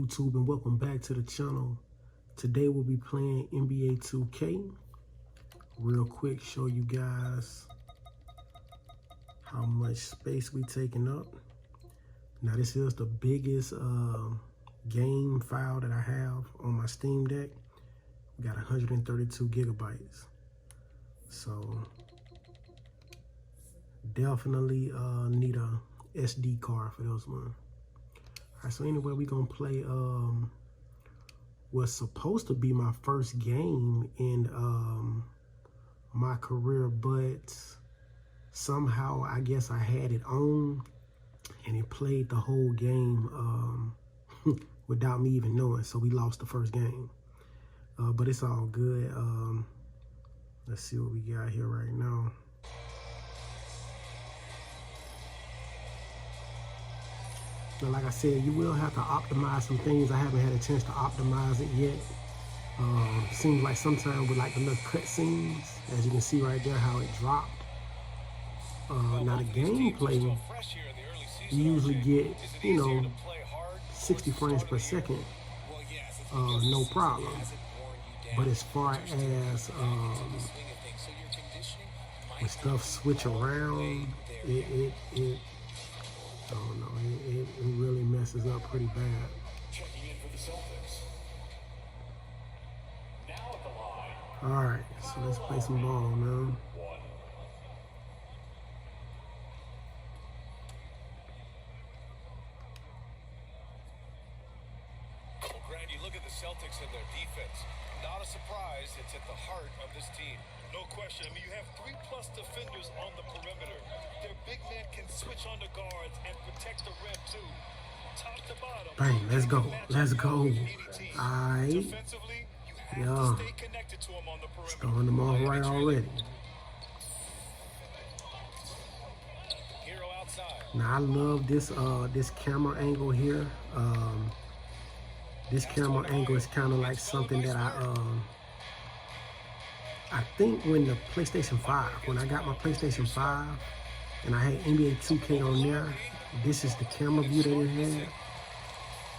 YouTube, and welcome back to the channel. Today we'll be playing NBA 2K. Real quick, show you guys how much space we taking up. Now this is the biggest game file that I have on my Steam Deck. We got 132 gigabytes. So definitely need a SD card for this one. Alright, so anyway, we gonna play what's supposed to be my first game in Mycareer, but somehow I guess I had it on and it played the whole game without me even knowing, so we lost the first game. But it's all good. Let's see what we got here right now. But like I said, you will have to optimize some things. I haven't had a chance to optimize it yet. Seems like sometimes with like the little cutscenes, as you can see right there, how it dropped. Now the gameplay, you usually get, 60 frames per second, no problem. But as far as when stuff switch around, it I don't know, it really messes up pretty bad. Alright, so let's play some ball now. Well, Grant, you look at the Celtics and their defense. Not a surprise, it's at the heart of this team. No question. I mean, you have 3+ defenders on the perimeter. Their big men can switch on the guards and protect the rim too. Top to bottom. Bang, let's go. Let's go. Alright. Defensively, you have to stay connected to them on the perimeter. Throwing them off right already. Hero outside. Now I love this this camera angle here. This camera angle is kind of like something that I think when the PlayStation 5, when I got my PlayStation 5 and I had NBA 2K on there, this is the camera view that it had.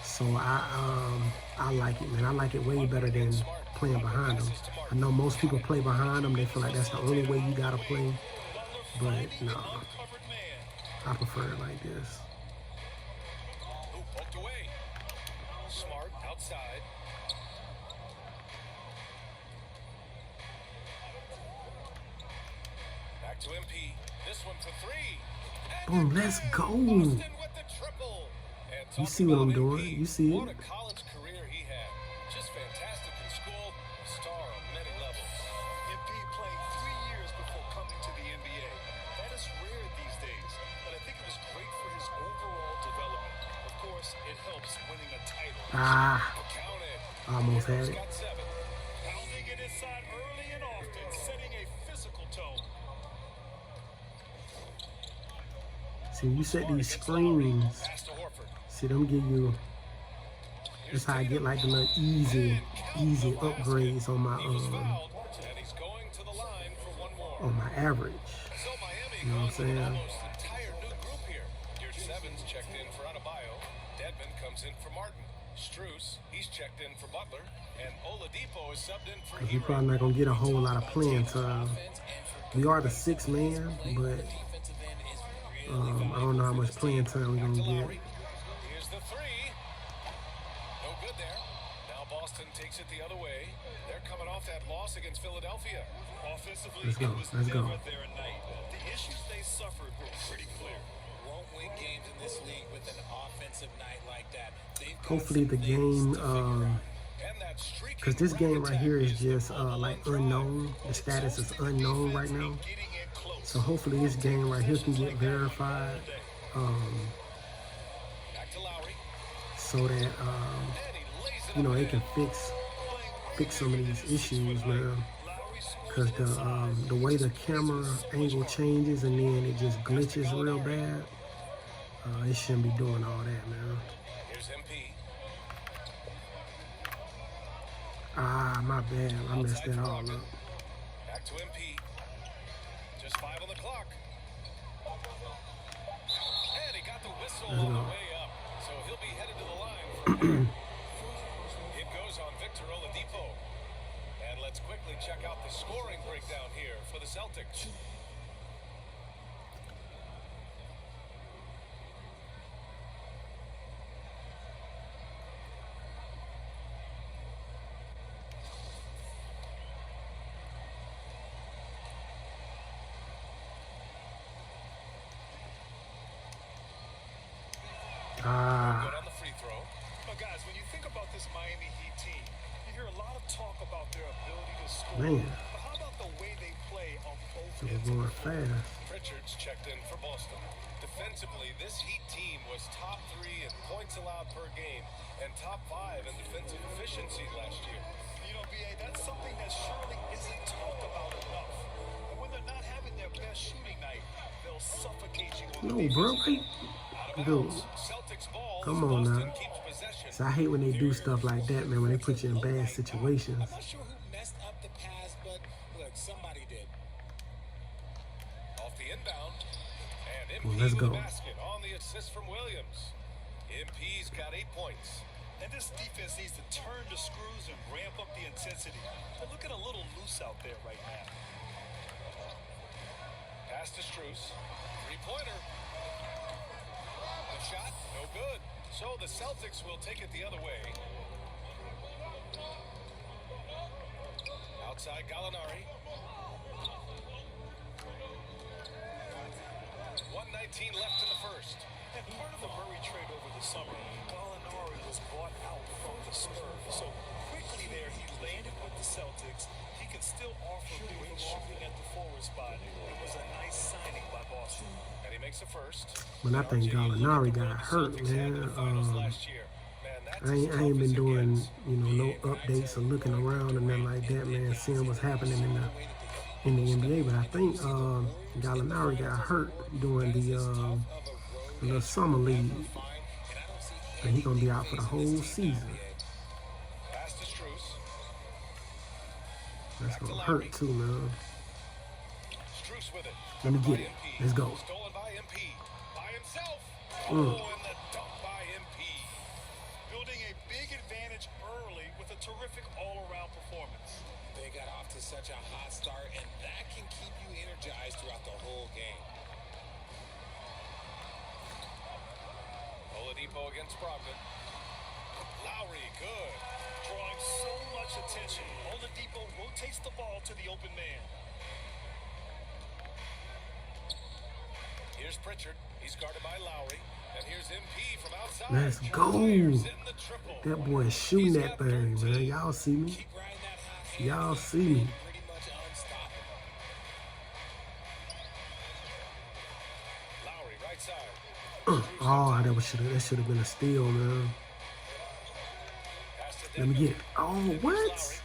So I like it, man. I like it way better than playing behind them. I know most people play behind them. They feel like that's the only way you gotta play. But no, I prefer it like this. Poked away. Smart outside. Back to MP. This one for three. Boom, let's go. You see what I'm doing? You see it? What a college career he had. Just fantastic in school. Star on many levels. MP playing 3 years before coming to the NBA. That is rare these days, but I think it was great for his overall development. Of course, it helps winning a title. Count it. Almost had it. Got 7. Pounding it inside early and often, setting a physical tone. See, you set these screens. See, them give you. That's how I get like the little easy upgrades on my average. You know what I'm saying? Entire new group here. Your 7's checked in for Adebayo. Dedmon comes in for Martin. Strus, he's checked in for Butler, and Oladipo is subbed in for. You're probably not gonna get a whole lot of playing time. We are the 6th man, but I don't know how much playing time we're gonna get. Here's the 3. No good there. Now Boston takes it the other way. They're coming off that loss against Philadelphia. Offensively, Let's go. Let's go. their night. The issues they suffered were pretty clear. Won't win games in this league with an offensive night like that. Hopefully the game, because this game right here is just like unknown. The status is unknown right now. So hopefully this game right here can get verified, so that they can fix some of these issues, man. Because the way the camera angle changes and then it just glitches real bad, it shouldn't be doing all that, man. Here's MP. My bad. I messed that all up. Back to MP. Just 5 on the clock. And he got the whistle on the way up. So he'll be headed to the line for Let's quickly check out the scoring breakdown here for the Celtics. Good on the free throw. But guys, when you think about this Miami Heat team, you hear a lot of talk about their ability to score. Man. But how about the way they play on both It was ends? going fast. Pritchard's checked in for Boston. Defensively, this Heat team was top 3 in points allowed per game and top 5 in defensive efficiency last year. You know, BA, that's something that surely isn't talked about enough. And when they're not having their best shooting night, they'll suffocate you on No, the bro. defensive Dude, Celtics ball. come on now. Boston keeps possession. So I hate when they do stuff like that, man, when they put you in bad situations. I'm not sure who messed up the pass, but look, somebody did. Off the inbound. And Well, MP let's with go. the basket on the assist from Williams. MP's got 8 points. And this defense needs to turn the screws and ramp up the intensity. They're looking a little loose out there right now. Pass to Strus. 3-pointer. The shot, no good. So the Celtics will take it the other way. Outside Gallinari. 1:19 left in the first. And part of the Murray trade over the summer, Gallinari was bought out from the Spurs. So quickly there, he landed with the Celtics. He can still offer great shooting at the forward spot. It was a nice signing by Boston. And he makes the first. When I think Gallinari got hurt, man, I ain't been doing, no updates or looking around and nothing like that, man, seeing what's happening in the NBA. But I think Gallinari got hurt during the little summer league, and he's gonna be out for the whole season. Pass to Strus. That's gonna hurt too, man. Strus with it. Let me get it. Let's go. Stolen by MP. By himself. Mm. Oh, and the dunk by MP. Building a big advantage early with a terrific all-around performance. They got off to such a hot start, and that can keep you energized throughout the whole game. Oladipo against Brogdon. Lowry, good. Drawing so much attention. Oladipo rotates the ball to the open man. Here's Pritchard. He's guarded by Lowry. And here's MP from outside. Let's go. Warriors in the triple. That boy is shooting that thing, man. Y'all see me? Keep riding that hot hand. Y'all see me? Pretty much unstoppable. Lowry, right side. Oh, that should have been a steal, man. Pass to Let me Denver. get it. Oh, Here's what? Lowry.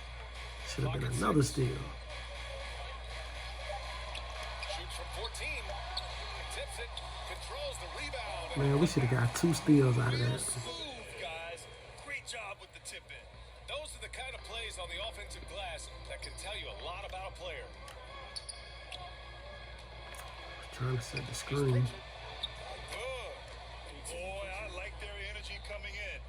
Should have been another steal. Shoots from 14. Tips it. Controls the rebound. Man, we should have got 2 steals out of that. Smooth, guys. Great job with the tip-in. Those are the kind of plays on the offensive glass that can tell you a lot about a player. Trying to set the screen. Good. Boy, I like their energy coming in.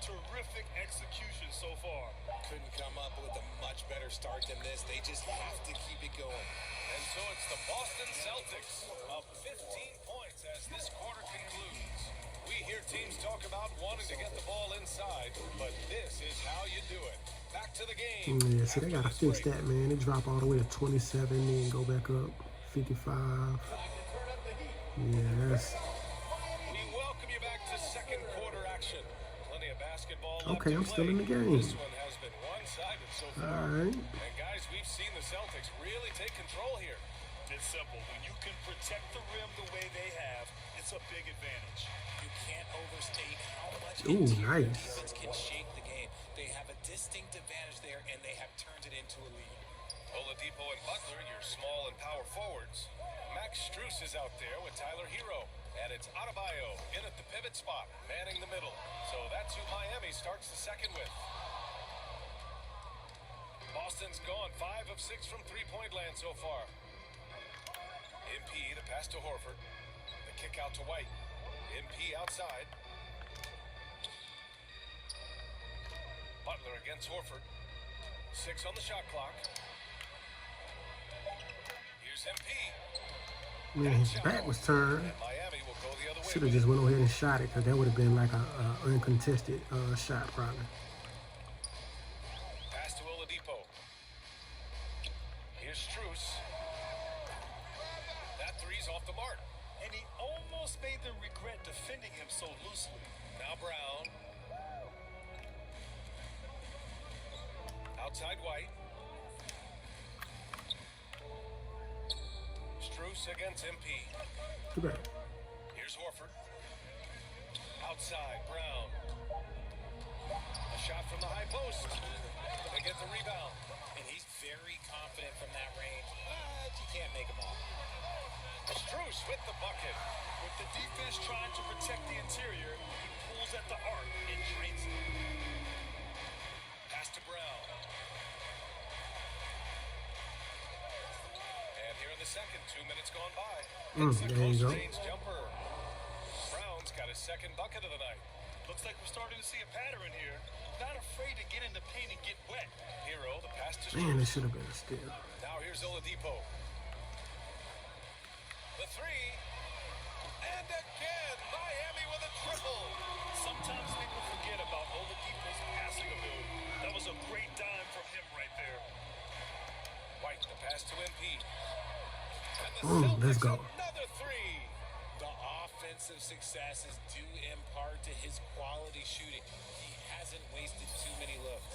Terrific execution so far. Couldn't come up with a much better start than this. They just have to keep it going. And so it's the Boston Celtics up 15 points as this quarter concludes. We hear teams talk about wanting to get the ball inside, but this is how you do it. Back to the game. Yeah, see, they gotta fix that, man. They drop all the way to 27, then go back up 55. Yeah, that's We welcome you back to second quarter action. Plenty of basketball left okay. to I'm still play. in the game. This one has been one-sided so far. All right. And guys, we've seen the Celtics really take control here. It's simple. When you can protect the rim the way they have, it's a big advantage. You can't overstate how much Ooh, interior nice. defense can shape the game. They have a distinct advantage there, and they have turned it into a lead. Oladipo and Butler, your small and power forwards. Max Strus is out there with Tyler Hero. And it's Adebayo in at the pivot spot, manning the middle. So that's who Miami starts the second with. Boston's gone 5 of 6 from three-point land so far. MP, the pass to Horford. The kick out to White. MP outside. Butler against Horford. 6 on the shot clock. Here's MP. Man, his back was turned. And Miami will go the other way. Should have just went over here and shot it, because that would have been like a uncontested shot probably. Pass to Oladipo. Here's Strus. That three's off the mark. And he almost made them regret defending him so loosely. Now Brown. Outside White. Strus against MP. Too bad. Here's Horford. Outside Brown. A shot from the high post. They get the rebound. And he's very confident from that range, but you can't make him all. Strus with the bucket. With the defense trying to protect the interior, he pulls at the arc and drains it. Pass to Brown. And here in the second, 2 minutes gone by. It's a There you go. close-range jumper. Brown's got his second bucket of the night. Looks like we're starting to see a pattern here. Not afraid to get in the paint and get wet. Hero, the pass to Man, it Strus. should have been a steal. Now here's Oladipo. The three. And again, Miami with a triple. Sometimes people forget about Oladipo's passing ability. That was a great dime from him right there. White, the pass to MP. And the Let's Celtics go. another three. The offensive success is due in part to his quality shooting. He hasn't wasted too many looks.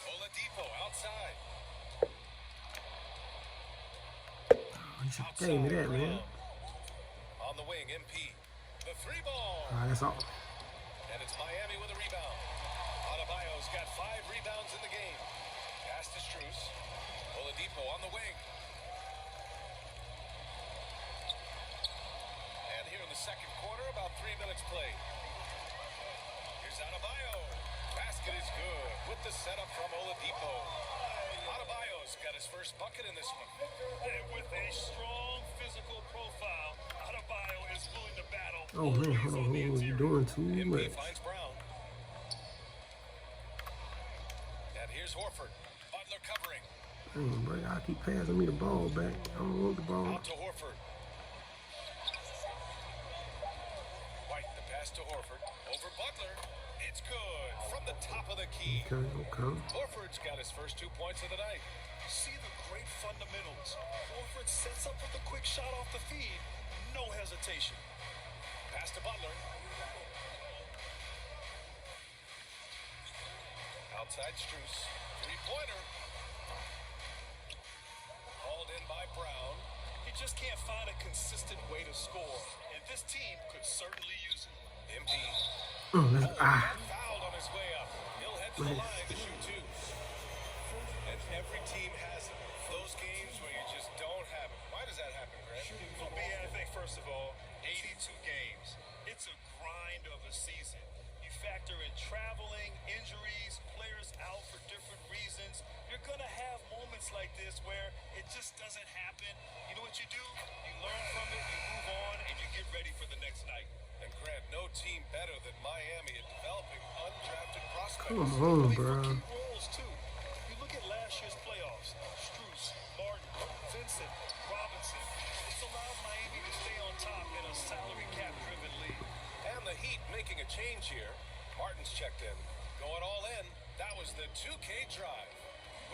Oladipo outside. You should have gave me that, man. On the wing, MP. The three ball. That's all. And it's Miami with a rebound. Adebayo's got 5 rebounds in the game. Pass to Strus. Oladipo on the wing. And here in the second quarter, about 3 minutes played. Here's Adebayo. Basket is good with the setup from Oladipo. Adebayo's got his first bucket in this one. And with a strong physical profile, Adebayo is willing to battle. Oh man, hold on, you're doing too MP much. finds Brown. And here's Horford. Butler covering. Damn, bro, y'all keep passing me the ball back. I don't want the ball. Out to Horford. White, the pass to Horford. Over Butler. It's good. From the top of the key. Okay. Horford's got his first 2 points of the night. See the great fundamentals. Horford sets up with a quick shot off the feed. No hesitation. Pass to Butler. Outside Strus. 3-pointer. Hauled in by Brown. He just can't find a consistent way to score. And this team could certainly use it. MP. Fouled on his way up. He'll head to the line to shoot 2. And every team has those games where you just don't have it. Why does that happen, Grant? For me, I think, first of all, 82 games. It's a grind of a season. You factor in traveling, injuries, players out for different reasons. You're going to have moments like this where it just doesn't happen. You know what you do? You learn from it, you move on, and you get ready for the next night. And Grant, no team better than Miami at developing undrafted prospects. Come on, For bro. key roles, too. You look at last year's playoffs. Strus, Martin, Vincent, Robinson. It's allowed Miami to stay on top in a salary cap-driven league. And the Heat making a change here. Martin's checked in. Going all in. That was the 2K drive.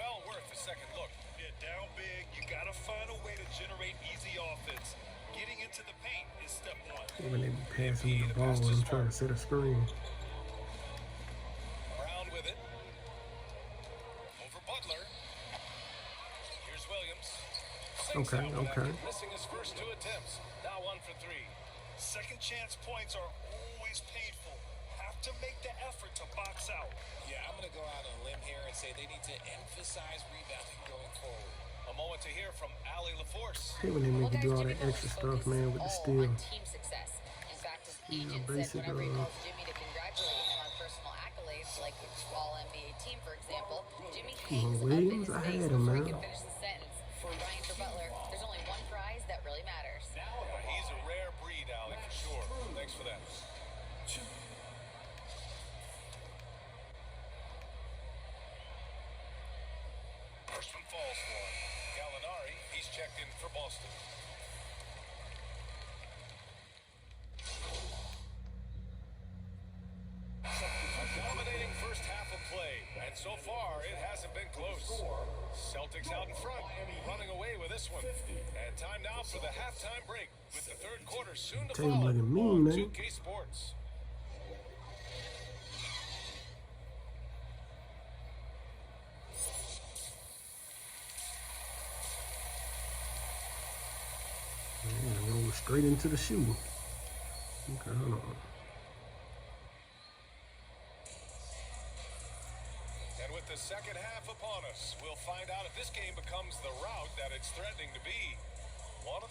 Well worth a second look. Yeah, down big. You got to find a way to generate easy offense. Getting into the paint is step 1. When they be passing me the ball, I'm trying to set a screen. Brown with it. Over Butler. Here's Williams. Okay. Missing his first 2 attempts. Now 1 for 3. Second chance points are always painful. Have to make the effort to box out. Yeah, I'm going to go out on a limb here and say they need to emphasize rebounding going forward. A moment to hear from Allie LaForce. Hey, when they make you do all that extra stuff, man, with the steal. On team success. In fact, his agent said whenever he calls Jimmy to congratulate him on personal accolades, like all NBA team, for example, Jimmy hangs up in Williams, his I face had him, before he man. can finish the sentence. For Ryan for Butler, there's only one prize that really matters. He's a rare breed, Allie, for sure. Thanks for that. Boston. A dominating first half of play, and so far it hasn't been close. Celtics out in front, running away with this one. And time now for the halftime break, with the third quarter soon to Tatum follow looking mean, on man. 2K Sports. Man, roll straight into the shoe. Okay, hold on. And with the second half upon us, we'll find out if this game becomes the route that it's threatening to be. One of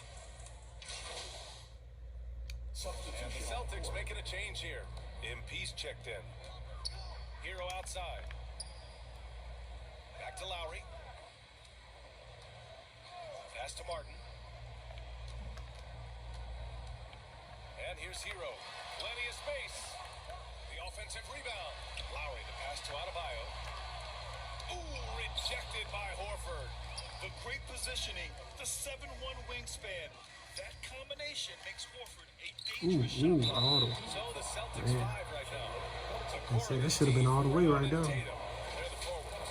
and the Celtics making a change here. MP's checked in. Hero outside. Back to Lowry. Pass to Martin. And here's Hero. Plenty of space. The offensive rebound. Lowry, the pass to Adebayo. Ooh, rejected by Horford. The great positioning, the 7'1" wingspan. That combination makes Horford a dangerous shot. Auto. So the Celtics 5 right now. I said that should have been all the way right there. They're the forwards.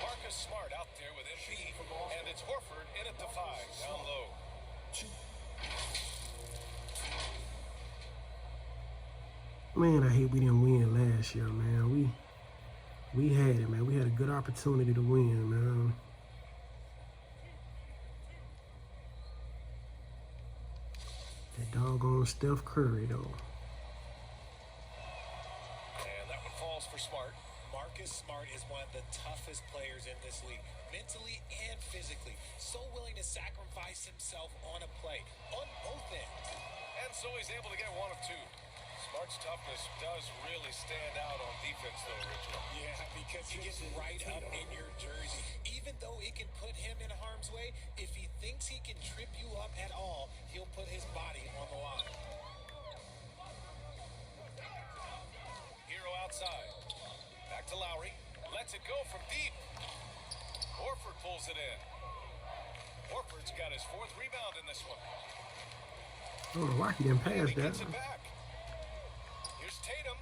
Marcus Smart out there with MP, and it's Horford in at the 5, down low. Man, I hate we didn't win last year, man. We had it, man. We had a good opportunity to win, man. That doggone Steph Curry, though. And that one falls for Smart. Marcus Smart is one of the toughest players in this league, mentally and physically. So willing to sacrifice himself on a play, on both ends. And so he's able to get one of 2. Smart's toughness does really stand out on defense, though, Richard. Yeah, because he gets right up in your jersey. Even though it can put him in harm's way, if he thinks he can trip you up at all, he'll put his body on the line. Hero outside. Back to Lowry. Lets it go from deep. Horford pulls it in. Horford's got his 4th rebound in this one. I don't know why he didn't pass He gets that. it back. Here's Tatum.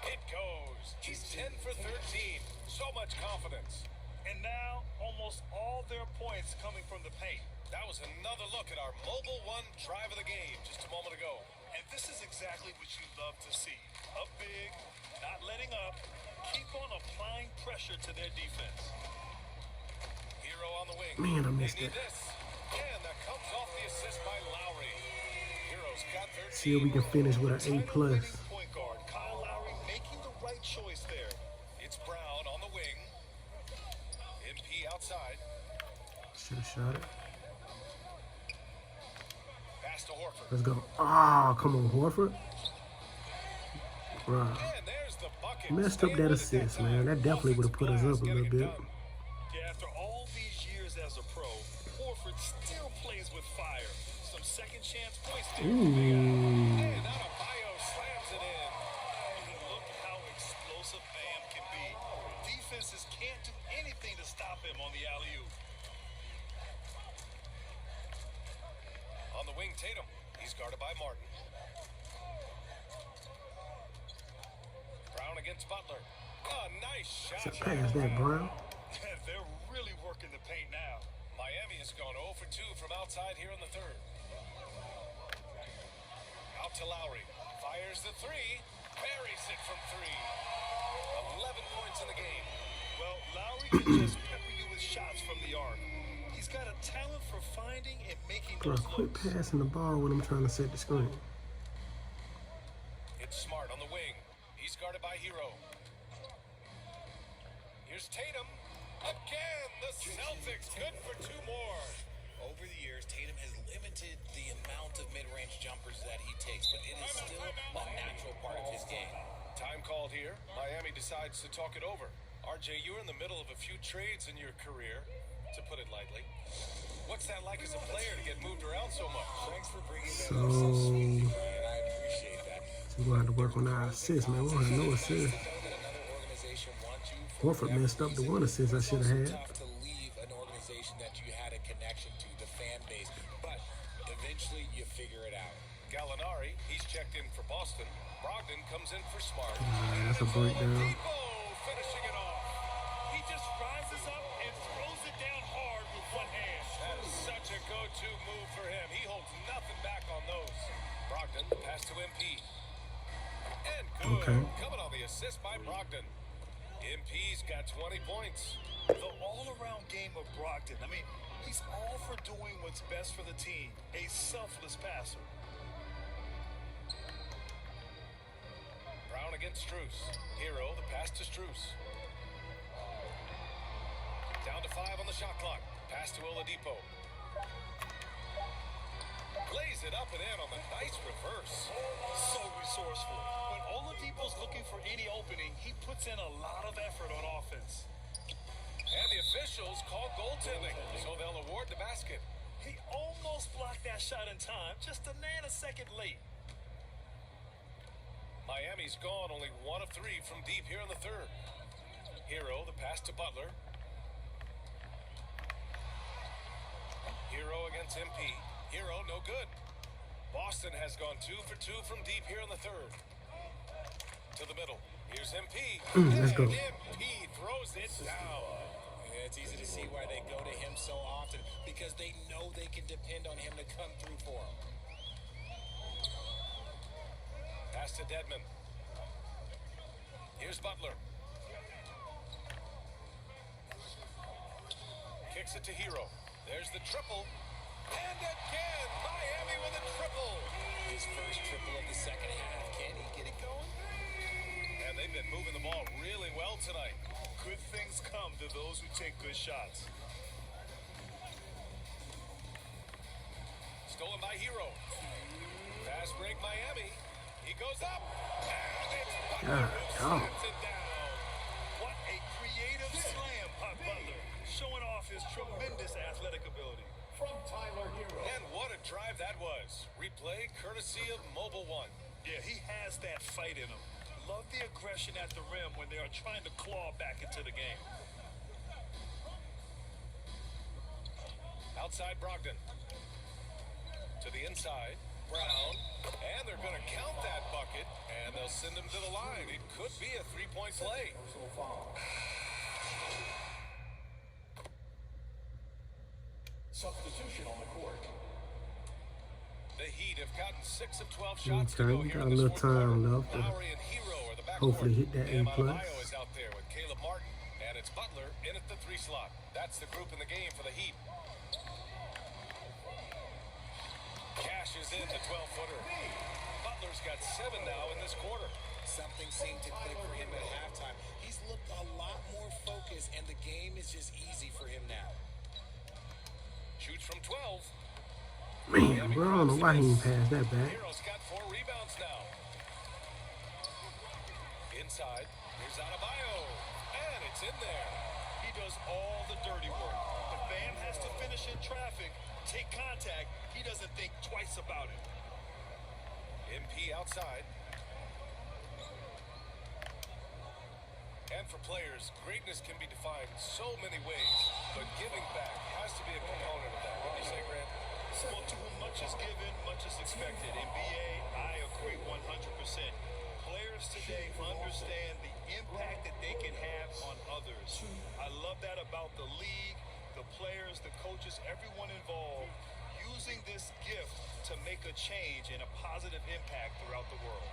It goes. He's 10 for 13. So much confidence. And now, almost all their points coming from the paint. That was another look at our Mobile One drive of the game just a moment ago. And this is exactly what you love to see. Up big, not letting up, keep on applying pressure to their defense. Hero on the wing. Man, I missed They need that. this. And that comes off the assist by Lowry. Hero's got 13. See if we can finish with an A+. Leading point guard, Kyle Lowry making the right choice there. It's Brown on the wing. MP outside. Should have shot it. Pass to Horford. Let's go. Ah, come on, Horford. Right. And there's the bucket. Messed up Staying that with it assist, time. man. That definitely would have put us up a little bit. Yeah, after all these years as a pro, Horford still plays with fire. Some second chance points there. Ooh. And Adebayo slams it in. Look how explosive Bam can be. Defenses can't do anything to stop him on the alley-oop. On the wing, Tatum. He's guarded by Martin. Brown against Butler. Oh, nice shot. Pass that, Brown. They're really working the paint now. Miami has gone 0 for 2 from outside here in the 3rd. Out to Lowry. Fires the 3. Buries it from 3. 11 points in the game. Well, Lowry can just pepper you with shots from the arc. He's got a talent for finding and making Bro, those quit looks. passing the ball when I'm trying to set the screen. It's Smart on the wing. He's guarded by Hero. Here's Tatum. Again, the Celtics good for 2 more. Over the years, Tatum has limited the amount of mid-range jumpers that he takes, but it is still a natural part of his game. Time called here. Miami decides to talk it over. RJ, you're in the middle of a few trades in your career, to put it lightly. What's that like as a player to get moved around so much? Thanks for bringing that So, up so sweetly, Brian. I appreciate that. we're going to have to work on our assists, man. We don't have no assists. Horford messed up the one assist I should have had. It's tough to leave an organization that you had a connection to, the fan base. figure it out. Gallinari, he's checked in for Boston. Brogdon comes in for Smart. That's a breakdown. Oladipo finishing it off. He just rises up and throws it down hard with one hand. That is such a go-to move for him. He holds nothing back on those. Brogdon, pass to MP. And good. Okay. Coming on the assist by Brogdon. MP's got 20 points. The all-around game of Brogdon. I mean, he's all for doing what's best for the team. A selfless passer. Brown against Strus. Hero, the pass to Strus. Down to 5 on the shot clock. Pass to Oladipo. Plays it up and in on the nice reverse. So resourceful. When Oladipo's looking for any opening, he puts in a lot of effort on offense. And the officials call goaltending, so they'll award the basket. He almost blocked that shot in time, just a nanosecond late. Miami's gone only 1 of 3 from deep here in the third. Hero, the pass to Butler. Hero against MP. Hero, no good. Boston has gone 2 for 2 from deep here in the third. To the middle. Here's MP. Let's go. And MP throws it down. Yeah, it's easy to see why they go to him so often, because they know they can depend on him to come through for them. Pass to Dedmon. Here's Butler. Kicks it to Hero. There's the triple. And again, Miami with a triple. His first triple of the second half. Can he get it going? And they've been moving the ball really well tonight. Good things come to those who take good shots. Stolen by Hero. Fast break Miami. He goes up. And it's Butler who slams it down. What a creative slam by Butler, showing off his tremendous athletic ability. And what a drive that was. Replay courtesy of Mobile One. Yeah, he has that fight in him. Love the aggression at the rim when they are trying to claw back into the game. Outside Brogdon. To the inside. Brown. And they're going to count that bucket. And they'll send him to the line. It could be a 3-point play. Substitution on the court. The Heat have gotten 6 of 12 shots to Okay, go we here got in a this little fourth quarter. time left. Lowry and Hero are the backcourt. Hopefully hit that A+. Adebayo is out there with Caleb Martin, and it's Butler in at the 3 slot. That's the group in the game for the Heat. Cash is in the 12-footer. Butler's got 7 now in this quarter. Something seemed to click for him at halftime. He's looked a lot more focused, and the game is just easy for him now. Shoots from 12. Man, bro, I don't know why he didn't pass that back. Hero's got 4 rebounds now. Inside, here's Adebayo, and it's in there. He does all the dirty work. If Bam has to finish in traffic, take contact, he doesn't think twice about it. MP outside. And for players, greatness can be defined so many ways, but giving back has to be a component of that. What do you say, Grant? Well, to whom much is given, much is expected. NBA, I agree 100%. Players today understand the impact that they can have on others. I love that about the league, the players, the coaches, everyone involved, using this gift to make a change and a positive impact throughout the world.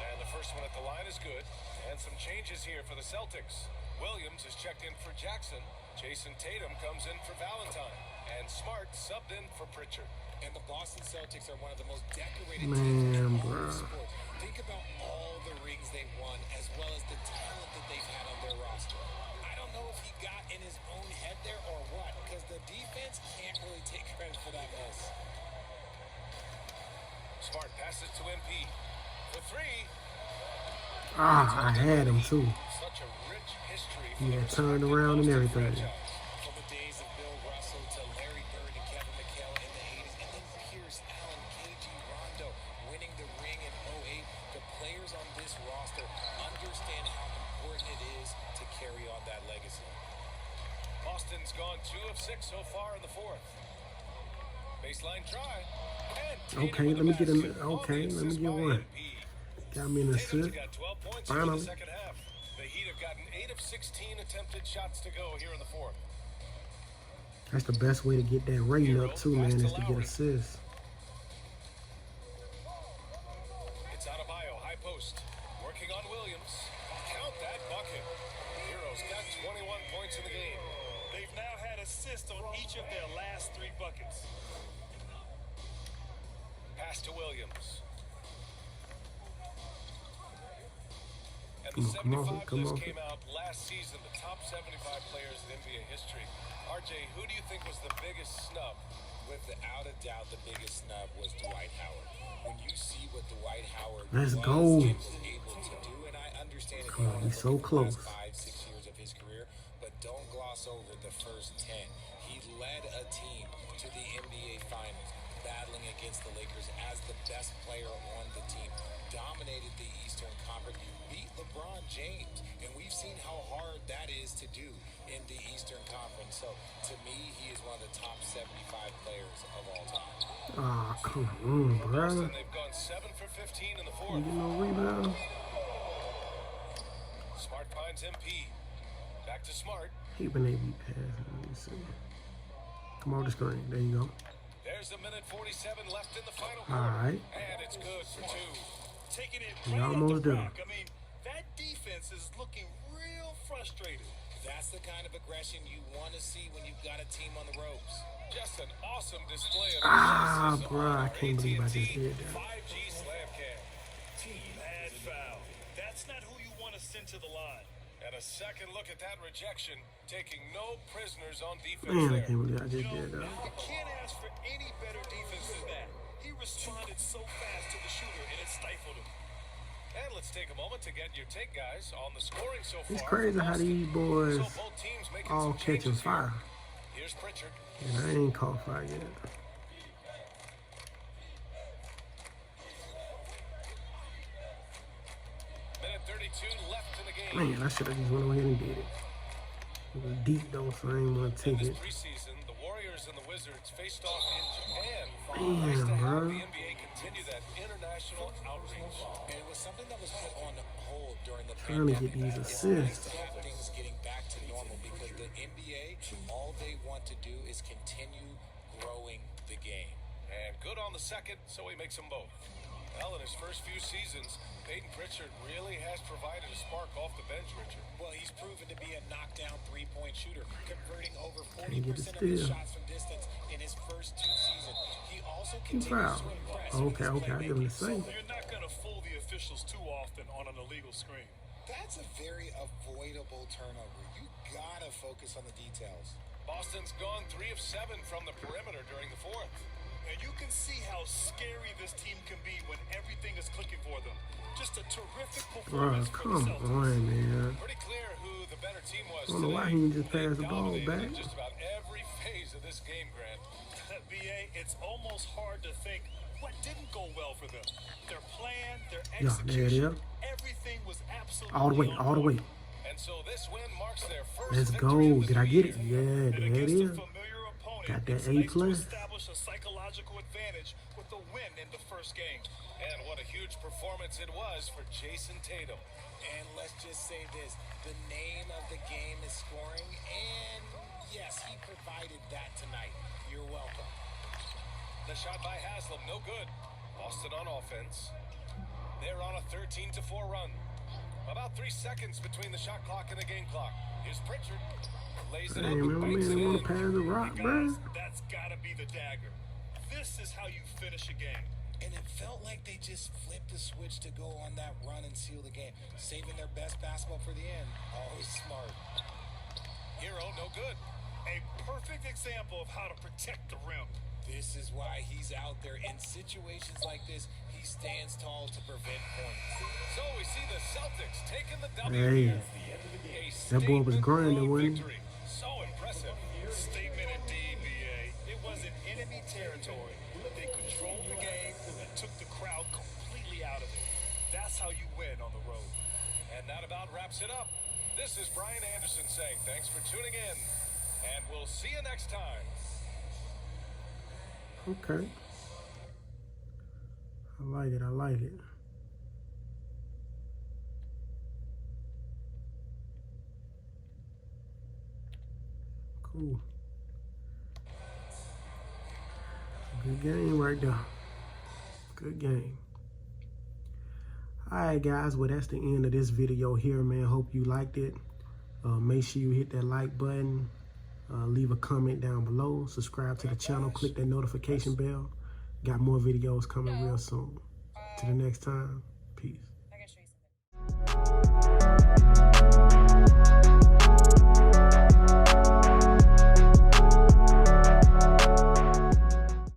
And the first one at the line is good. And some changes here for the Celtics. Williams is checked in for Jackson. Jason Tatum comes in for Valentine. And Smart subbed in for Pritchard. And the Boston Celtics are one of the most decorated Man, teams in all bro. of sports. Think about all the rings they've won, as well as the talent that they've had on their roster. I don't know if he got in his own head there or what, because the defense can't really take credit for that mess. Smart passes to MP. For 3. Ah, I had him too. Such a rich history. Yeah, turned around and everything. From the days of Bill Russell to Larry Bird and Kevin McHale in the 80s, and then Pierce Allen, KG Rondo winning the ring in 08. The players on this roster understand how important it is to carry on that legacy. Boston's gone 2 of 6 so far in the fourth. Baseline try. And Okay, with let me the get him. basket on Okay, the let me assist get by one. MP. Got me an Tatum's assist. got 12 points here in the Finally. second half. The Heat have gotten 8 of 16 attempted shots to go here in the fourth. That's the best way to get that rating Hero up too, pass man, to is to get Lowry. assists. It's out of Bio, high post. Working on Williams. Count that bucket. Hero's got 21 points in the game. They've now had assists on each of their last 3 buckets. Pass to Williams. And Come the on, come on, 75 come list on. came out last season, the top 75 players in NBA history. RJ, who do you think was the biggest snub? Without a doubt, the biggest snub was Dwight Howard. When you see what Dwight Howard Let's was go. and was able to do, and I understand if Come you on, want he's to so look at the close. last 5-6 years of his career, but don't gloss over the first 10. He led a team to the NBA Finals, battling against the Lakers as the best player on the team, dominated the Eastern Conference, beat LeBron James, and we've seen how hard that is to do in the Eastern Conference. So, to me, he is one of the top 75 players of all time. Ah, come on, bro. Boston, they've gone 7 for 15 in the You fourth. get no rebound. Smart finds MP. Back to Smart. He been able to pass. Let me see. Come on the screen. There you go. There's a minute 47 left in the final All quarter. right. And it's good for 2. Taking it We right off almost the done. rock. I mean, that defense is looking real frustrated. That's the kind of aggression you want to see when you've got a team on the ropes. Just an awesome display of Ah, athleticism bro, on I our can't believe I just AT&T did that. 5G slam cam. Bad foul. That's not who you want to send to the line. And a second look at that rejection, taking no prisoners on defense Man, I there. can't believe I You just know, did that. you can't ask for any better defense than that. He responded so fast to the shooter, and it stifled him. And let's take a moment to get your take, guys, on the scoring so far. It's crazy for how Boston. these boys So both teams making all some catching changes here. fire. Here's Pritchard. And I ain't caught fire yet. Minute 32 left in the game. Man, I should have just went over here and did it. It was deep though, so I ain't want to In take this it. preseason, the Warriors and the Wizards faced off in Japan. Damn, Nice to have bro. the NBA continue that international outreach. And it was something that was put on hold during the Trying to get pandemic. these It's nice assists. to have things getting back to normal because the NBA, all they want to do is continue growing the game. And good on the second, so he makes them both. Well, in his first few seasons, Peyton Pritchard really has provided a spark off the bench, Richard. Well, he's proven to be a knockdown three-point shooter, converting over Can't get it 40% of his still. shots from distance in his first 2 seasons. He also He continues fouled. to impress. Okay, with his I give him the playmaking. same. You're not going to fool the officials too often on an illegal screen. That's a very avoidable turnover. You gotta focus on the details. Boston's gone 3 of 7 from the perimeter during the fourth. And you can see how scary this team can be when everything is clicking for them. Just a terrific Bro, performance for come the Celtics. on, man. Pretty clear who the better team was I don't know why today. he didn't just They pass the ball dominated back. in just about every phase of this game, Grant. BA, it's almost hard to think what didn't go well for them. Their plan, their Yeah, there it execution, is. everything was absolutely All the way, on all the way. point. And so this win marks their first Let's victory go. of the Did I new get year. it? Yeah, And there it against is. a familiar opponent, Got that it's A nice to plus. establish a psychological advantage with the win in the first game. And what a huge performance it was for Jason Tatum. And let's just say this, the name of the game is scoring, and yes, he provided that tonight. You're welcome. The shot by Haslam, no good. Boston on offense. They're on a 13-4 run. About 3 seconds between the shot clock and the game clock. Here's Pritchard. Lays it Hey, up man, and my banks man it didn't want in. to pass the rock, Guys, bro. that's got to be the dagger. This is how you finish a game. And it felt like they just flipped the switch to go on that run and seal the game, saving their best basketball for the end. Always smart. Hero, no good. A perfect example of how to protect the rim. This is why he's out there in situations like this. He stands tall to prevent points. So we see the Celtics taking the W Hey, here. A that boy was statement grinding, road wasn't he? victory. So impressive. Statement indeed, BA. It wasn't enemy territory. They controlled the game and took the crowd completely out of it. That's how you win on the road. And that about wraps it up. This is Brian Anderson saying thanks for tuning in. And we'll see you next time. Okay. I like it. I like it. Cool. Good game right there. Good game. Alright guys, well that's the end of this video here, man. Hope you liked it. Make sure you hit that like button. Leave a comment down below. Subscribe to the channel. Click that notification bell. Got more videos coming real soon. Till the next time. Peace.